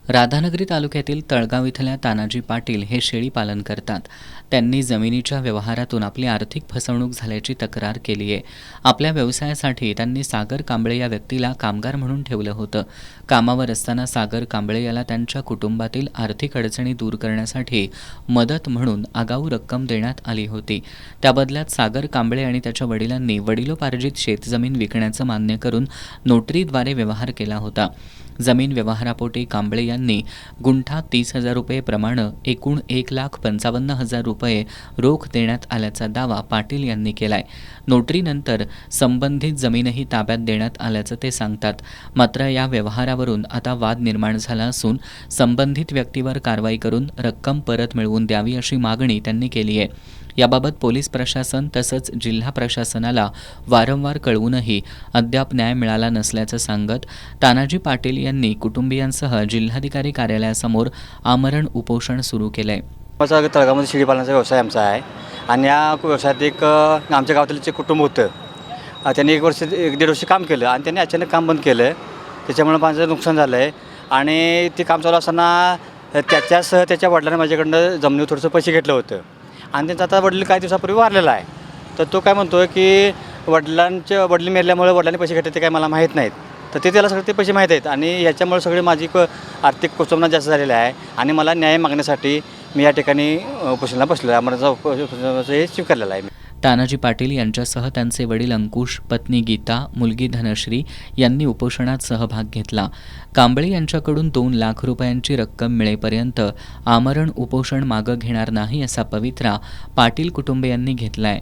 राधानगरी तालुक्यातील तळगाव इथल्या तानाजी पाटील हे शेळी पालन करतात. त्यांनी जमिनीच्या व्यवहारातून आपली आर्थिक फसवणूक झाल्याची तक्रार केली आहे. आपल्या व्यवसायासाठी त्यांनी सागर कांबळे या व्यक्तीला कामगार म्हणून ठेवलं होतं. कामावर असताना सागर कांबळे याला त्यांच्या कुटुंबातील आर्थिक अडचणी दूर करण्यासाठी मदत म्हणून आगाऊ रक्कम देण्यात आली होती. त्या बदल्यात सागर कांबळे आणि त्याच्या वडिलांनी वडिलोपार्जित शेतजमीन विकण्याचं मान्य करून नोटरीद्वारे व्यवहार केला होता. जमीन व्यवहारापोटी कांबळे यांनी गुंठा 30,000 रुपये प्रमाणे एकूण 1,55,000 रुपये रोख देण्यात आल्याचा दावा पाटील यांनी केलाय. नोटरीनंतर संबंधित जमीनही ताब्यात देण्यात आल्याचं ते सांगतात. मात्र या व्यवहारावरून आता वाद निर्माण झाला असून संबंधित व्यक्तीवर कारवाई करून रक्कम परत मिळवून द्यावी अशी मागणी त्यांनी केली आहे. याबाबत पोलीस प्रशासन तसंच जिल्हा प्रशासनाला वारंवार कळवूनही अद्याप न्याय मिळाला नसल्याचं सांगत तानाजी पाटील यांनी कुटुंबियांसह जिल्हाधिकारी कार्यालयासमोर आमरण उपोषण सुरू केलंय. तळगावमध्ये शेळी पालनाचा व्यवसाय आमचा आहे आणि या व्यवसायात एक आमच्या गावातील जे कुटुंब होतं त्यांनी 1-1.5 वर्ष काम केलं आणि त्यांनी अचानक काम बंद केलं. त्याच्यामुळे माझं नुकसान झालं आहे आणि ते काम चालू असताना त्याच्यासह त्याच्या वडिलांनी माझ्याकडनं जमिनीवर थोडंसं पैसे घेतलं होतं आणि त्यांचा आता वडील काही दिवसापूर्वी वारलेला आहे. तर तो काय म्हणतो आहे की वडील मेल्यामुळे वडिलांनी पैसे घेतले ते काय मला माहीत नाहीत. तर त्याला सगळे ते पैसे माहीत आहेत आणि ह्याच्यामुळे सगळी माझी आर्थिक कुचंबना जास्त झालेली आहे आणि मला न्याय मागण्यासाठी मी या ठिकाणी उपोषणाला बसलो आहे. आम्हाला हे स्वीकारलेलं आहे. तानाजी पाटील यांच्यासह त्यांचे वडील अंकुश, पत्नी गीता, मुलगी धनश्री यांनी उपोषणात सहभाग घेतला. कांबळे यांच्याकडून 2 लाख रुपयांची रक्कम मिळेपर्यंत आमरण उपोषण मागं घेणार नाही असा पवित्रा पाटील कुटुंबियांनी घेतलाय.